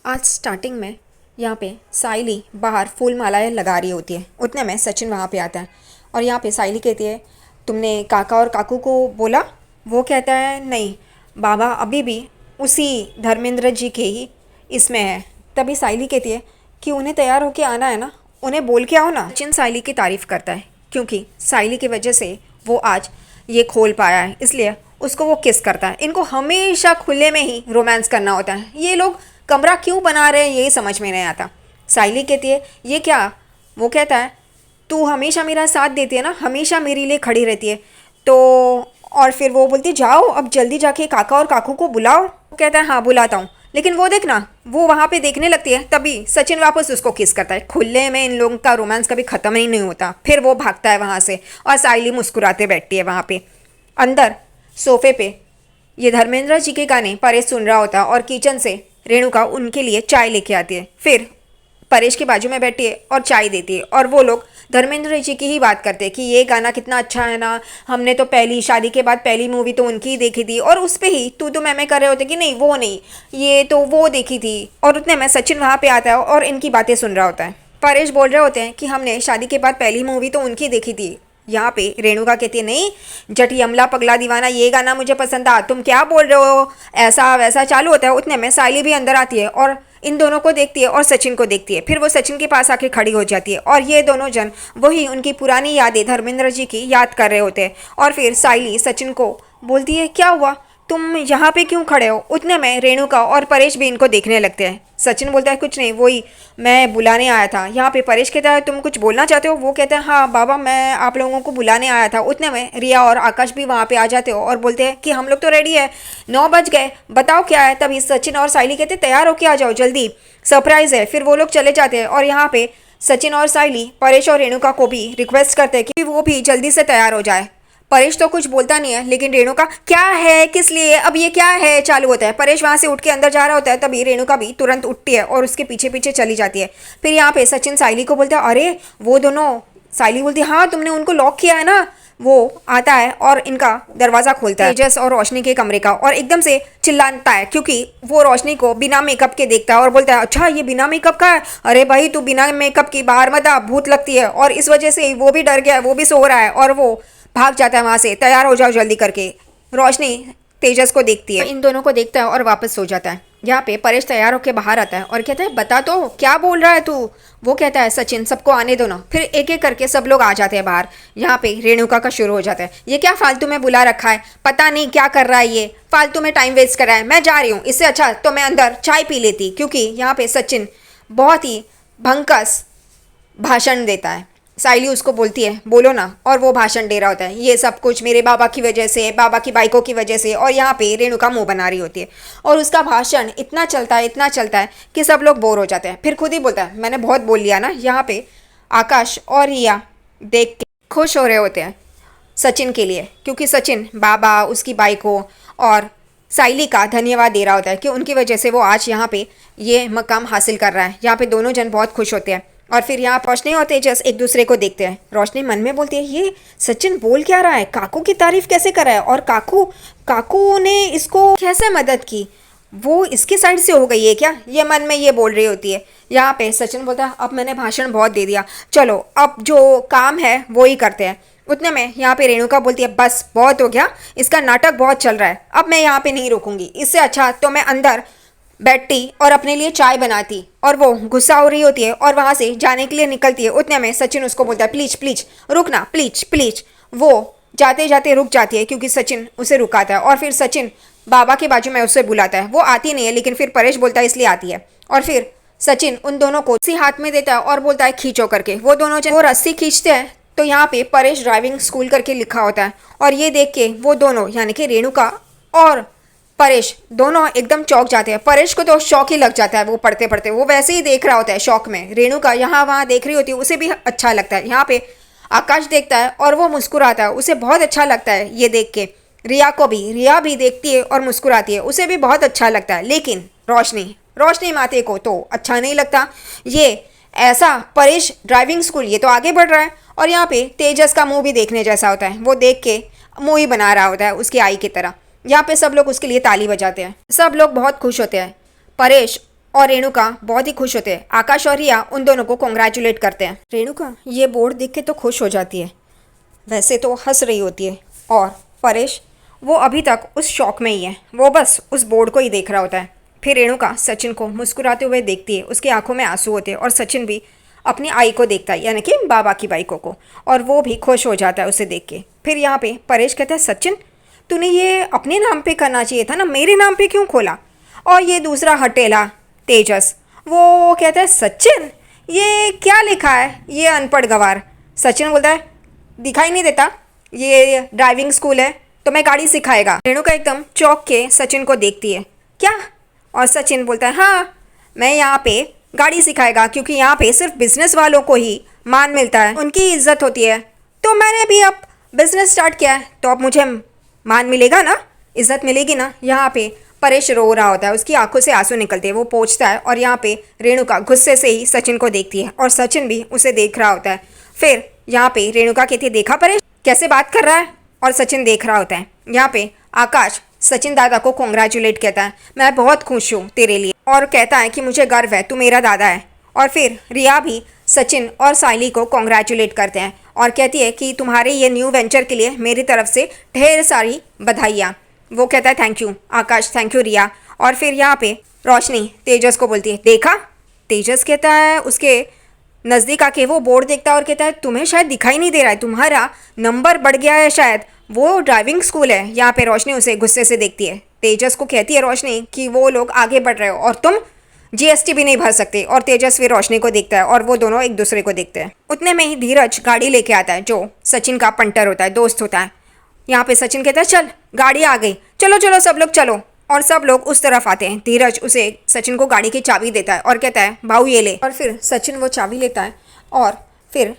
आज स्टार्टिंग में यहाँ पे साइली बाहर फूल मालाएं लगा रही होती है। उतने में सचिन वहाँ पे आता है और यहाँ पे साइली कहती है, तुमने काका और काकू को बोला? वो कहता है, नहीं बाबा, अभी भी उसी धर्मेंद्र जी के ही इसमें है। तभी साइली कहती है कि उन्हें तैयार होके आना है ना, उन्हें बोल के आओ ना। सचिन साइली की तारीफ़ करता है क्योंकि साइली की वजह से वो आज ये खोल पाया है, इसलिए उसको वो किस करता है। इनको हमेशा खुले में ही रोमांस करना होता है। ये लोग कमरा क्यों बना रहे हैं यही समझ में नहीं आता। साइली कहती है, ये क्या? वो कहता है, तू हमेशा मेरा साथ देती है ना, हमेशा मेरे लिए खड़ी रहती है तो। और फिर वो बोलती, जाओ अब जल्दी जाके काका और काकू को बुलाओ। वो कहता है, हाँ बुलाता हूँ, लेकिन वो देखना, वो वहाँ पे देखने लगती है। तभी सचिन वापस उसको किस करता है। खुले में इन लोगों का रोमांस कभी ख़त्म ही नहीं होता। फिर वो भागता है वहाँ से और साइली मुस्कुराते बैठती है वहाँ पे। अंदर सोफे पे ये धर्मेंद्र जी के गाने परेश सुन रहा होता है और किचन से रेणुका उनके लिए चाय लेके आती है। फिर परेश के बाजू में बैठी है और चाय देती है और वो लोग धर्मेंद्र जी की ही बात करते हैं कि ये गाना कितना अच्छा है ना, हमने तो पहली शादी के बाद पहली मूवी तो उनकी ही देखी थी और उस पर ही तू तो मैं कर रहे होते कि नहीं वो नहीं, ये तो वो देखी थी। और उतने में सचिन वहाँ पे आता है और इनकी बातें सुन रहा होता है। परेश बोल रहे होते हैं कि हमने शादी के बाद पहली मूवी तो उनकी देखी थी। यहाँ पे रेणुका कहती है, नहीं जटी अमला पगला दीवाना ये गाना मुझे पसंद था, तुम क्या बोल रहे हो, ऐसा वैसा चालू होता है। उतने में साइली भी अंदर आती है और इन दोनों को देखती है और सचिन को देखती है। फिर वो सचिन के पास आके खड़ी हो जाती है और ये दोनों जन वही उनकी पुरानी यादें धर्मेंद्र जी की याद कर रहे होते हैं। और फिर साइली सचिन को बोलती है, क्या हुआ, तुम यहाँ पे क्यों खड़े हो? उतने में रेणुका और परेश भी इनको देखने लगते हैं। सचिन बोलता है, कुछ नहीं, वही मैं बुलाने आया था। यहाँ पे परेश कहता है, तुम कुछ बोलना चाहते हो? वो कहता है, हाँ बाबा, मैं आप लोगों को बुलाने आया था। उतने में रिया और आकाश भी वहाँ पे आ जाते हो और बोलते हैं कि हम लोग तो रेडी है, 9 बज गए, बताओ क्या है। तभी सचिन और साइली कहते हैं, तैयार होके आ जाओ जल्दी, सरप्राइज़ है। फिर वो लोग चले जाते हैं और यहाँ पे सचिन और साइली परेश और रेणुका को भी रिक्वेस्ट करते हैं कि वो भी जल्दी से तैयार हो जाए। परेश तो कुछ बोलता नहीं है, लेकिन रेणुका, क्या है, किस लिए, अब ये क्या है, चालू होता है। परेश वहाँ से उठ के अंदर जा रहा होता है, तभी रेणुका भी तुरंत उठती है और उसके पीछे पीछे चली जाती है। फिर यहाँ पे सचिन साइली को बोलता है, अरे वो दोनों। साइली बोलती है, हाँ तुमने उनको लॉक किया है ना। वो आता है और इनका दरवाज़ा खोलता है तेजस और रोशनी के कमरे का और एकदम से चिल्लाता है क्योंकि वो रोशनी को बिना मेकअप के देखता है और बोलता है, अच्छा ये बिना मेकअप का है, अरे भाई तू बिना मेकअप की बाहर मत आ, भूत लगती है। और इस वजह से वो भी डर गया है, वो भी सो रहा है और वो भाग जाता है वहाँ से, तैयार हो जाओ जल्दी करके। रोशनी तेजस को देखती है, इन दोनों को देखता है और वापस सो जाता है। यहाँ पे परेश तैयार होकर बाहर आता है और कहता है, बता तो क्या बोल रहा है तू? वो कहता है, सचिन सबको आने दो ना। फिर एक एक करके सब लोग आ जाते हैं बाहर। यहाँ पे रेणुका का शुरू हो जाता है, ये क्या फालतू में बुला रखा है, पता नहीं क्या कर रहा है, ये फालतू में टाइम वेस्ट कर रहा है, मैं जा रही हूँ, इससे अच्छा तो मैं अंदर चाय पी लेती। क्योंकि यहाँ पे सचिन बहुत ही भंकस भाषण देता है। साइली उसको बोलती है, बोलो ना, और वो भाषण दे रहा होता है, ये सब कुछ मेरे बाबा की वजह से, बाबा की बाइकों की वजह से। और यहाँ पे रेणुका मुंह बना रही होती है और उसका भाषण इतना चलता है, इतना चलता है कि सब लोग बोर हो जाते हैं। फिर खुद ही बोलता है, मैंने बहुत बोल लिया ना। यहाँ पे आकाश और रिया देख के खुश हो रहे होते हैं सचिन के लिए, क्योंकि सचिन बाबा, उसकी बाइकों और साइली का धन्यवाद दे रहा होता है कि उनकी वजह से वो आज यहाँ पे ये मकाम हासिल कर रहा है। यहाँ पे दोनों जन बहुत खुश होते हैं। और फिर यहाँ रोशनी और तेजस एक दूसरे को देखते हैं। रोशनी मन में बोलती है, ये सचिन बोल क्या रहा है, काकू की तारीफ कैसे कर रहा है, और काकू ने इसको कैसे मदद की, वो इसके साइड से हो गई है क्या, ये मन में ये बोल रही होती है। यहाँ पे सचिन बोलता है, अब मैंने भाषण बहुत दे दिया, चलो अब जो काम है वो ही करते हैं। उतने में यहाँ पे रेणुका बोलती है, बस बहुत हो गया, इसका नाटक बहुत चल रहा है, अब मैं यहाँ पे नहीं रुकूंगी, इससे अच्छा तो मैं अंदर बैठती और अपने लिए चाय बनाती। और वो गुस्सा हो रही होती है और वहाँ से जाने के लिए निकलती है। उतने में सचिन उसको बोलता है, प्लीज़ प्लीज़ रुकना, प्लीज़ प्लीज़। वो जाते जाते रुक जाती है क्योंकि सचिन उसे रुकाता है और फिर सचिन बाबा के बाजू में उसे बुलाता है। वो आती नहीं है, लेकिन फिर परेश बोलता है इसलिए आती है। और फिर सचिन उन दोनों को रस्सी हाथ में देता है और बोलता है, खींचो करके। वो दोनों जन वो रस्सी खींचते हैं तो यहाँ पे परेश ड्राइविंग स्कूल करके लिखा होता है और ये देख के वो दोनों यानी कि रेणुका और परेश दोनों एकदम चौंक जाते हैं। परेश को तो शौक ही लग जाता है, वो पढ़ते पढ़ते वो वैसे ही देख रहा होता है शौक में। रेणुका यहाँ वहाँ देख रही होती है, उसे भी अच्छा लगता है। यहाँ पे आकाश देखता है और वो मुस्कुराता है, उसे बहुत अच्छा लगता है ये देख के। रिया भी देखती है और मुस्कुराती है, उसे भी बहुत अच्छा लगता है। लेकिन रोशनी माते को तो अच्छा नहीं लगता। ये ऐसा परेश ड्राइविंग स्कूल, ये तो आगे बढ़ रहा है। और यहाँ पे तेजस का मुंह भी देखने जैसा होता है, वो देख के मुंह ही बना रहा होता है उसकी आई की तरह। यहाँ पे सब लोग उसके लिए ताली बजाते हैं, सब लोग बहुत खुश होते हैं। परेश और रेणुका बहुत ही खुश होते हैं। आकाश और रिया उन दोनों को कॉन्ग्रेचुलेट करते हैं। रेणुका ये बोर्ड देख के तो खुश हो जाती है, वैसे तो हंस रही होती है। और परेश वो अभी तक उस शौक में ही है, वो बस उस बोर्ड को ही देख रहा होता है। फिर रेणुका सचिन को मुस्कुराते हुए देखती है, उसकी आंखों में आंसू होते हैं और सचिन भी अपनी आई को देखता है, यानी कि बाबा की बाइकों को, और वो भी खुश हो जाता है उसे देख के। फिर यहाँ पे परेश कहता है, सचिन तूने ये अपने नाम पे करना चाहिए था ना, मेरे नाम पे क्यों खोला? और ये दूसरा हटेला तेजस, वो कहता है, सचिन ये क्या लिखा है, ये अनपढ़ गवार। सचिन बोलता है, दिखाई नहीं देता, ये ड्राइविंग स्कूल है, तो मैं गाड़ी सिखाएगा। रेणुका एकदम चौंक के सचिन को देखती है, क्या? और सचिन बोलता है, हाँ मैं यहाँ पे गाड़ी सिखाएगा, क्योंकि यहाँ पे सिर्फ बिजनेस वालों को ही मान मिलता है, उनकी इज्जत होती है। तो मैंने भी अब बिजनेस स्टार्ट किया है, तो अब मुझे मान मिलेगा ना, इज्जत मिलेगी ना। यहाँ पे परेश रो रहा होता है, उसकी आंखों से आंसू निकलते हैं, वो पहुँचता है और यहाँ पे रेणुका गुस्से से ही सचिन को देखती है और सचिन भी उसे देख रहा होता है। फिर यहाँ पे रेणुका कहती है, देखा परेश कैसे बात कर रहा है? और सचिन देख रहा होता है। यहाँ पे आकाश सचिन दादा को कॉन्ग्रेचुलेट कहता है, मैं बहुत खुश हूँ तेरे लिए, और कहता है कि मुझे गर्व है, तू मेरा दादा है। और फिर रिया भी सचिन और साइली को कॉन्ग्रेचुलेट करते हैं और कहती है कि तुम्हारे ये न्यू वेंचर के लिए मेरी तरफ से ढेर सारी बधाइयाँ। वो कहता है, thank you Aakash, thank you Riya. और फिर यहाँ पे रोशनी तेजस को बोलती है, देखा? तेजस कहता है, उसके नज़दीक आके वो बोर्ड देखता है और कहता है, तुम्हें शायद दिखाई नहीं दे रहा है, तुम्हारा नंबर बढ़ गया है शायद, वो ड्राइविंग स्कूल है। यहाँ पे रोशनी उसे गुस्से से देखती है। तेजस को कहती है रोशनी कि वो लोग आगे बढ़ रहे हो और तुम जीएसटी भी नहीं भर सकते। और तेजस फिर रोशनी को देखता है और वो दोनों एक दूसरे को देखते हैं। उतने में ही धीरज गाड़ी लेके आता है, जो सचिन का पंटर होता है, दोस्त होता है। यहाँ पे सचिन कहता है, चल गाड़ी आ गई, चलो चलो सब लोग चलो। और सब लोग उस तरफ आते हैं। धीरज उसे सचिन को गाड़ी की चाबी देता है और कहता है, भाऊ ये ले। और फिर सचिन वो चाबी लेता है और फिर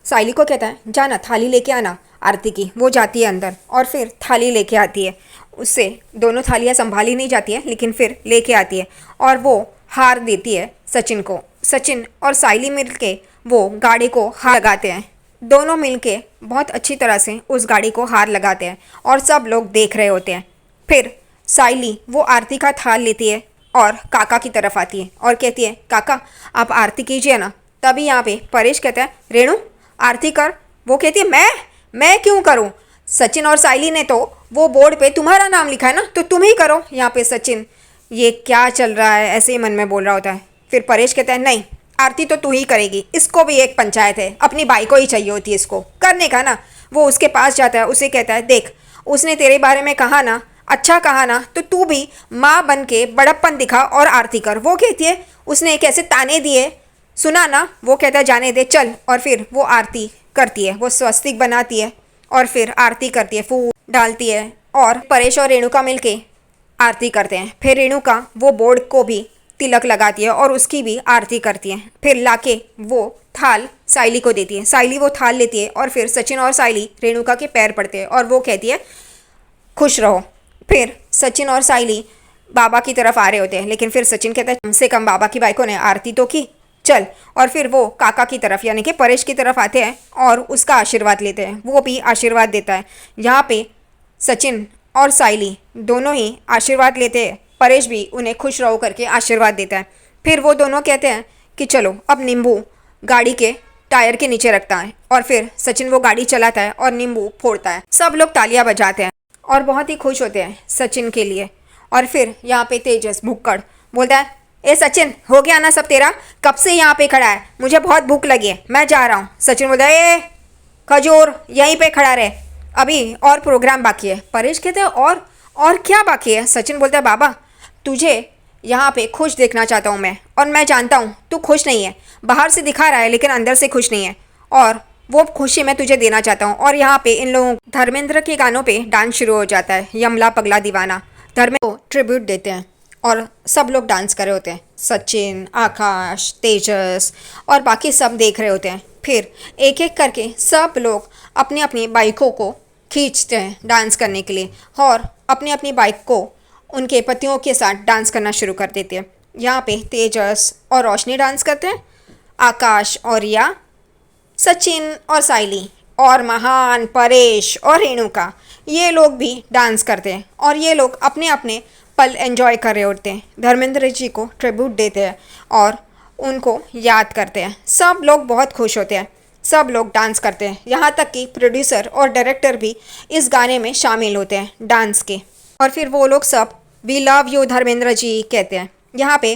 साइली को कहता है, जाना थाली लेके आना आरती की। वो जाती है अंदर और फिर थाली लेके आती है। उससे दोनों थालियाँ संभाली नहीं जाती है, लेकिन फिर लेके आती है और वो हार देती है सचिन को। सचिन और साइली मिलके वो गाड़ी को हार लगाते हैं। दोनों मिलके बहुत अच्छी तरह से उस गाड़ी को हार लगाते हैं और सब लोग देख रहे होते हैं। फिर साइली वो आरती का थाल लेती है और काका की तरफ आती है और कहती है, काका आप आरती कीजिए ना। तभी यहाँ पे परेश कहता है, रेणु आरती कर। वो कहती है, मैं क्यों करूँ? सचिन और साइली ने तो वो बोर्ड पे तुम्हारा नाम लिखा है ना, तो तुम ही करो। यहाँ पे सचिन ये क्या चल रहा है ऐसे ही मन में बोल रहा होता है। फिर परेश कहता है, नहीं आरती तो तू ही करेगी, इसको भी एक पंचायत है, अपनी बाई को ही चाहिए होती है इसको करने का ना। वो उसके पास जाता है, उसे कहता है, देख उसने तेरे बारे में कहा ना, अच्छा कहा ना, तो तू भी माँ बन के बड़प्पन दिखा और आरती कर। वो कहती है, उसने कैसे ताने दिए सुना ना। वो कहता है, जाने दे चल। और फिर वो आरती करती है, वो स्वस्तिक बनाती है और फिर आरती करती है, फूल डालती है और परेश और रेणुका मिलके आरती करते हैं। फिर रेणुका वो बोर्ड को भी तिलक लगाती है और उसकी भी आरती करती है। फिर लाके वो थाल साइली को देती है। साइली वो थाल लेती है और फिर सचिन और साइली रेणुका के पैर पड़ते हैं और वो कहती है, खुश रहो। फिर सचिन और साइली बाबा की तरफ आ रहे होते हैं, लेकिन फिर सचिन कहता है, कम से कम बाबा की बाइकों ने आरती तो की, चल। और फिर वो काका की तरफ यानी कि परेश की तरफ आते हैं और उसका आशीर्वाद लेते हैं। वो भी आशीर्वाद देता है। यहाँ पे सचिन और साइली दोनों ही आशीर्वाद लेते हैं। परेश भी उन्हें खुश रहो करके आशीर्वाद देता है। फिर वो दोनों कहते हैं कि चलो अब नींबू गाड़ी के टायर के नीचे रखता है और फिर सचिन वो गाड़ी चलाता है और नींबू फोड़ता है। सब लोग तालियां बजाते हैं और बहुत ही खुश होते हैं सचिन के लिए। और फिर यहाँ पे तेजस भुक्कड़ बोलता है, ए सचिन हो गया ना सब तेरा, कब से यहाँ पे खड़ा है, मुझे बहुत भूख लगी है, मैं जा रहा हूँ। सचिन बोलता है, ए खजूर यहीं पे खड़ा रहे, अभी और प्रोग्राम बाकी है। परेश कहते हैं, और क्या बाकी है? सचिन बोलता है, बाबा तुझे यहाँ पे खुश देखना चाहता हूँ मैं, और मैं जानता हूँ तू खुश नहीं है, बाहर से दिखा रहा है लेकिन अंदर से खुश नहीं है, और वो खुशी मैं तुझे देना चाहता हूँ। और यहाँ पे इन लोगों धर्मेंद्र के गानों पे डांस शुरू हो जाता है, यमला पगला दीवाना। धर्मेंद्र को ट्रिब्यूट देते हैं और सब लोग डांस कर रहे होते हैं। सचिन, आकाश, तेजस और बाकी सब देख रहे होते हैं। फिर एक एक करके सब लोग अपनी अपनी बाइकों को खींचते हैं डांस करने के लिए और अपनी अपनी बाइक को उनके पतियों के साथ डांस करना शुरू कर देते हैं। यहाँ पे तेजस और रोशनी डांस करते हैं, आकाश और रिया, सचिन और साइली और महान परेश और रेणुका, ये लोग भी डांस करते हैं और ये लोग अपने अपने पल एंजॉय कर रहे होते हैं, धर्मेंद्र जी को ट्रिब्यूट देते हैं और उनको याद करते हैं। सब लोग बहुत खुश होते हैं, सब लोग डांस करते हैं, यहाँ तक कि प्रोड्यूसर और डायरेक्टर भी इस गाने में शामिल होते हैं डांस के। और फिर वो लोग सब we love you Dharmendra ji कहते हैं। यहाँ पे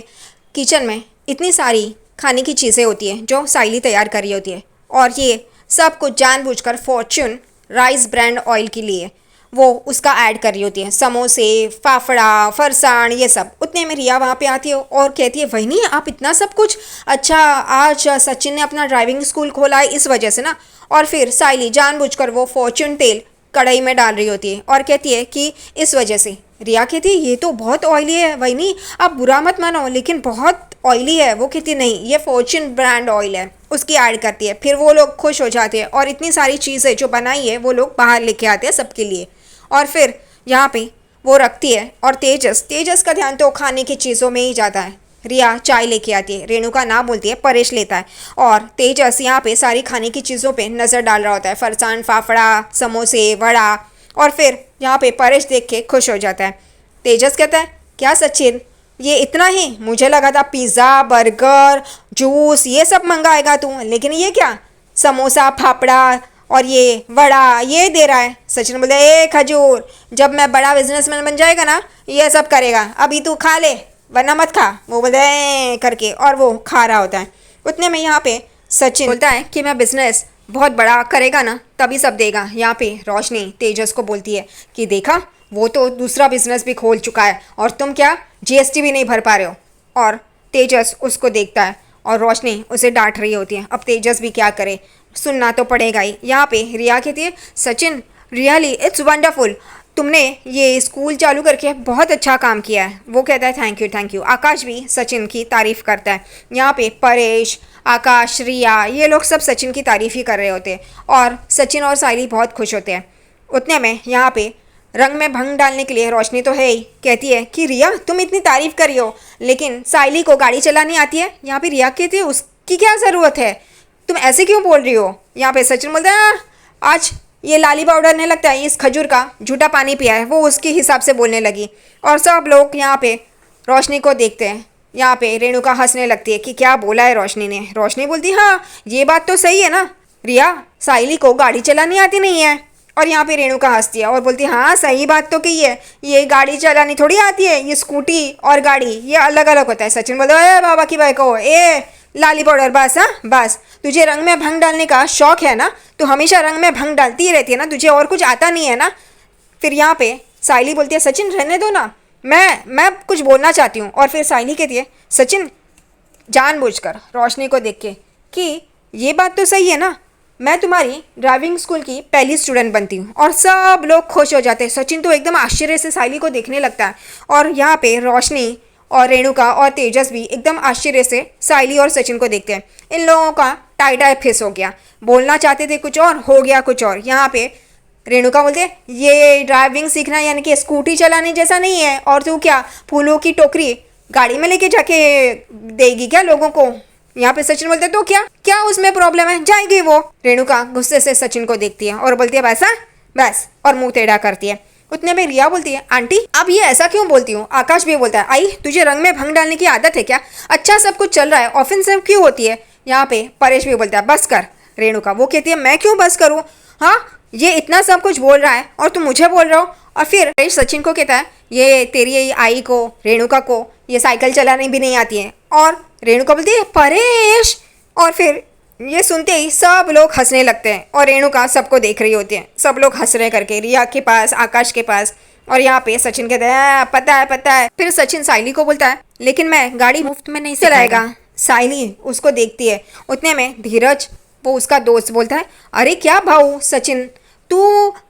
किचन में इतनी सारी खाने की चीज़ें होती हैं जो साइली तैयार कर रही होती है, और ये सब कुछ जानबूझकर फॉर्च्यून राइस ब्रांड ऑयल के लिए वो उसका ऐड कर रही होती है, समोसे, फाफड़ा, फरसाण, ये सब। उतने में रिया वहाँ पे आती है और कहती है वही नहीं आप इतना सब कुछ, अच्छा आज सचिन ने अपना ड्राइविंग स्कूल खोला है इस वजह से ना। और फिर साइली जानबूझकर वो फॉर्च्यून तेल कढ़ाई में डाल रही होती है और कहती है कि इस वजह से। रिया कहती है ये तो बहुत ऑयली है, वही नहीं आप बुरा मत मानो लेकिन बहुत ऑयली है। वो कहती नहीं ये फॉर्च्यून ब्रांड ऑयल है, उसकी ऐड करती है। फिर वो लोग खुश हो जाते हैं और इतनी सारी चीज़ें जो बनाई है वो लोग बाहर लेके आते हैं सबके लिए। और फिर यहाँ पे वो रखती है और तेजस का ध्यान तो खाने की चीज़ों में ही जाता है। रिया चाय लेके आती है, रेणुका ना बोलती है, परेश लेता है और तेजस यहाँ पे सारी खाने की चीज़ों पे नज़र डाल रहा होता है, फरसान, फाफड़ा, समोसे, वड़ा। और फिर यहाँ पे परेश देख के खुश हो जाता है। तेजस कहता है क्या सचिन ये इतना ही, मुझे लगा था पिज़्ज़ा, बर्गर, जूस ये सब मंगाएगा तू, लेकिन ये क्या समोसा, फाफड़ा और ये वड़ा ये दे रहा है। सचिन बोले ए खजूर, जब मैं बड़ा बिजनेसमैन बन जाएगा ना ये सब करेगा, अभी तू खा ले वरना मत खा। वो बोलते हैं करके और वो खा रहा होता है। उतने में यहाँ पे सचिन बोलता है कि मैं बिजनेस बहुत बड़ा करेगा ना तभी सब देगा। यहाँ पे रोशनी तेजस को बोलती है कि देखा वो तो दूसरा बिजनेस भी खोल चुका है और तुम क्या जीएसटी भी नहीं भर पा रहे हो। और तेजस उसको देखता है और रोशनी उसे डांट रही होती है। अब तेजस भी क्या करे, सुनना तो पड़ेगा ही। यहाँ पे रिया कहती है सचिन रियली इट्स वंडरफुल, तुमने ये स्कूल चालू करके बहुत अच्छा काम किया है। वो कहता है थैंक यू। आकाश भी सचिन की तारीफ़ करता है। यहाँ पे परेश, आकाश, रिया ये लोग सब सचिन की तारीफ़ ही कर रहे होते हैं और सचिन और साइली बहुत खुश होते हैं। उतने में यहाँ पे रंग में भंग डालने के लिए रोशनी तो है ही, कहती है कि रिया तुम इतनी तारीफ़ कर रही हो लेकिन साइली को गाड़ी चलानी आती है। यहाँ पे रिया कहती है उसकी क्या ज़रूरत है, तुम ऐसे क्यों बोल रही हो। यहाँ पे सचिन बोलता है आज ये लाली पाउडर नहीं लगता है, इस खजूर का झूठा पानी पिया है। वो उसके हिसाब से बोलने लगी और सब लोग यहाँ पे रोशनी को देखते हैं। यहाँ पे रेणुका हंसने लगती है कि क्या बोला है रोशनी ने। रोशनी बोलती है हाँ ये बात तो सही है ना रिया, साइली को गाड़ी चलानी आती नहीं है। और यहाँ पे रेणुका हंसती है और बोलती है हाँ सही बात तो कही है, ये गाड़ी चलानी थोड़ी आती है, ये स्कूटी और गाड़ी ये अलग अलग होता है। सचिन बोलता है बाबा की बाई को ए लाली पाउडर बस, हाँ बस, तुझे रंग में भंग डालने का शौक है ना, तो हमेशा रंग में भंग डालती ही रहती है ना, तुझे और कुछ आता नहीं है ना। फिर यहाँ पे साइली बोलती है सचिन रहने दो ना, मैं कुछ बोलना चाहती हूँ। और फिर साइली कहती है सचिन जानबूझकर रोशनी को देख के कि ये बात तो सही है ना, मैं तुम्हारी ड्राइविंग स्कूल की पहली स्टूडेंट बनती हूँ। और सब लोग खुश हो जाते हैं। सचिन तो एकदम आश्चर्य से साइली को देखने लगता है और यहाँ पे रोशनी और रेणुका और तेजस भी एकदम आश्चर्य से साइली और सचिन को देखते हैं। इन लोगों का टाई फिस हो गया, बोलना चाहते थे कुछ और हो गया कुछ और। यहाँ पे रेणुका बोलते हैं ये ड्राइविंग सीखना यानी कि स्कूटी चलाने जैसा नहीं है, और तू क्या फूलों की टोकरी गाड़ी में लेके जाके देगी क्या लोगों को। यहाँ पे सचिन बोलते तो क्या क्या उसमें प्रॉब्लम है, जाएगी वो। रेणुका गुस्से से सचिन को देखती है और बोलती है बस हाँ बस, और मुंह टेढ़ा करती है। उतने में रिया बोलती है आंटी अब ये ऐसा क्यों बोलती हूँ। आकाश भी बोलता है आई तुझे रंग में भंग डालने की आदत है क्या, अच्छा सब कुछ चल रहा है ऑफेंसिव क्यों होती है। यहाँ पे परेश भी बोलता है बस कर। रेणुका वो कहती है मैं क्यों बस करूँ, हाँ ये इतना सब कुछ बोल रहा है और तुम मुझे बोल रहे हो। और फिर परेश सचिन को कहता है ये तेरी आई को रेणुका को ये साइकिल चलाने भी नहीं आती है। और रेणुका बोलती है परेश। और फिर ये सुनते ही सब लोग हंसने लगते हैं और रेणुका सबको देख रही होती है, सब लोग हंस रहे करके रिया के पास, आकाश के पास। और यहाँ पे सचिन कहता है पता है। फिर सचिन साइली को बोलता है लेकिन मैं गाड़ी मुफ्त में नहीं चलाएगा। साइली उसको देखती है। उतने में धीरज वो उसका दोस्त बोलता है अरे क्या भाऊ सचिन तू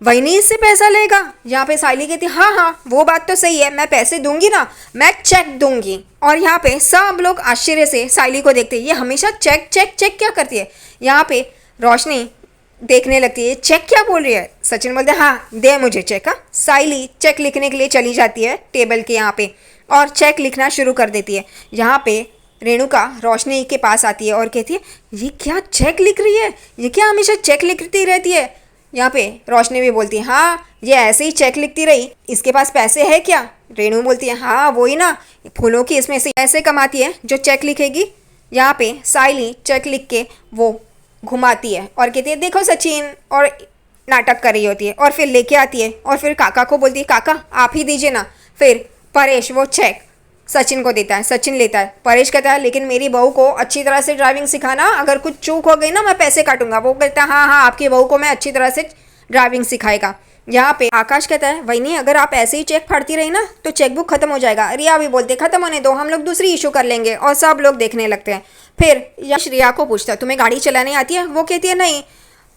वही से पैसा लेगा। यहाँ पे साइली कहती है हाँ वो बात तो सही है, मैं पैसे दूंगी ना, मैं चेक दूंगी। और यहाँ पे सब लोग आश्चर्य से साइली को देखते हैं, ये हमेशा चेक चेक चेक क्या करती है। यहाँ पे रोशनी देखने लगती है चेक क्या बोल रही है। सचिन बोलते हैं हाँ दे मुझे चेक। हाँ साइली चेक लिखने के लिए चली जाती है टेबल के यहाँ पे और चेक लिखना शुरू कर देती है। यहाँ पे रेणुका रोशनी के पास आती है और कहती है ये क्या चेक लिख रही है, ये क्या हमेशा चेक लिखती रहती है। यहाँ पे रोशनी भी बोलती है हाँ ये ऐसे ही चेक लिखती रही, इसके पास पैसे है क्या। रेणु बोलती है हाँ वही ना, फूलों की इसमें से ऐसे कमाती है जो चेक लिखेगी। यहाँ पे साइली चेक लिख के वो घुमाती है और कहती है देखो सचिन, और नाटक कर रही होती है और फिर लेके आती है और फिर काका को बोलती है काका आप ही दीजिए ना। फिर परेश वो चेक सचिन को देता है, सचिन लेता है। परेश कहता है लेकिन मेरी बहू को अच्छी तरह से ड्राइविंग सिखाना, अगर कुछ चूक हो गई ना मैं पैसे काटूंगा। वो कहता है हाँ हाँ आपकी बहू को मैं अच्छी तरह से ड्राइविंग सिखाएगा। यहाँ पे आकाश कहता है वही नहीं, अगर आप ऐसे ही चेक फाड़ती रही ना तो चेकबुक खत्म हो जाएगा। रिया भी बोलते खत्म होने दो, हम लोग दूसरी इशू कर लेंगे, और सब लोग देखने लगते हैं। फिर यश रिया को पूछता है तुम्हें गाड़ी चलानी आती है? वो कहती है नहीं।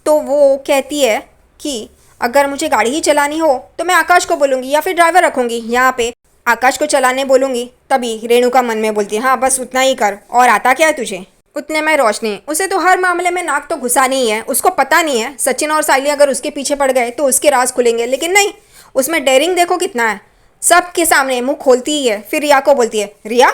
तो वो कहती है कि अगर मुझे गाड़ी ही चलानी हो तो मैं आकाश को बोलूँगी या फिर ड्राइवर रखूँगी। यहाँ पे आकाश को चलाने बोलूँगी। तभी रेणुका मन में बोलती है हाँ बस उतना ही कर, और आता क्या है तुझे? उतने में रोशनी, उसे तो हर मामले में नाक तो घुसानी ही है। उसको पता नहीं है सचिन और साइली अगर उसके पीछे पड़ गए तो उसके राज खुलेंगे, लेकिन नहीं, उसमें डेयरिंग देखो कितना है। सबके सामने मुंह खोलती ही है। फिर रिया को बोलती है रिया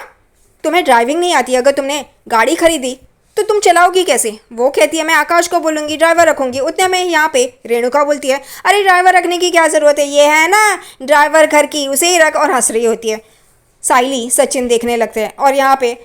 तुम्हें ड्राइविंग नहीं आती, अगर तुमने गाड़ी खरीदी तो तुम चलाओगी कैसे? वो कहती है मैं आकाश को बोलूँगी, ड्राइवर रखूँगी। उतने में यहाँ पे रेणुका बोलती है अरे ड्राइवर रखने की क्या ज़रूरत है, ये है ना ड्राइवर घर की, उसे ही रख, और हंस रही होती है। साइली सचिन देखने लगते हैं और यहाँ पे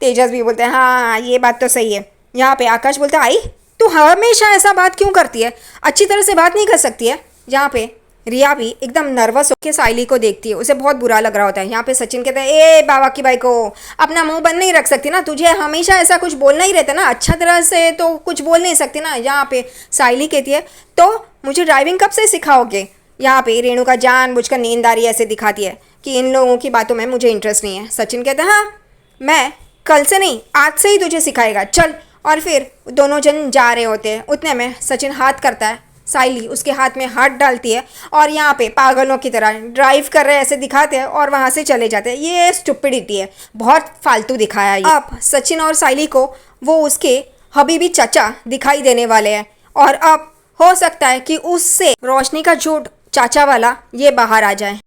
तेजस भी बोलते हैं हाँ ये बात तो सही है। यहाँ पे आकाश बोलता है आई तू हमेशा ऐसा बात क्यों करती है, अच्छी तरह से बात नहीं कर सकती है? यहाँ पे रिया भी एकदम नर्वस होकर साइली को देखती है, उसे बहुत बुरा लग रहा होता है। यहाँ पे सचिन कहता है ए बाबा की बाई को अपना मुंह बंद नहीं रख सकती ना, तुझे हमेशा ऐसा कुछ बोलना ही रहता ना, अच्छा तरह से तो कुछ बोल नहीं सकती ना। यहाँ पे साइली कहती है तो मुझे ड्राइविंग कब से सिखाओगे? यहाँ पे रेणुका जानबूझकर नींददारी ऐसे दिखाती है कि इन लोगों की बातों में मुझे इंटरेस्ट नहीं है। सचिन कहता है हाँ मैं कल से नहीं आज से ही तुझे सिखाएगा, चल। और फिर दोनों जन जा रहे होते हैं। उतने में सचिन हाथ करता है, साइली उसके हाथ में हाथ डालती है और यहाँ पे पागलों की तरह ड्राइव कर रहे ऐसे दिखाते हैं और वहाँ से चले जाते हैं। ये स्टुपिडिटी है, बहुत फालतू दिखाया है। अब सचिन और साइली को वो उसके हबीबी चाचा दिखाई देने वाले हैं और अब हो सकता है कि उससे रोशनी का झूठ चाचा वाला ये बाहर आ जाए।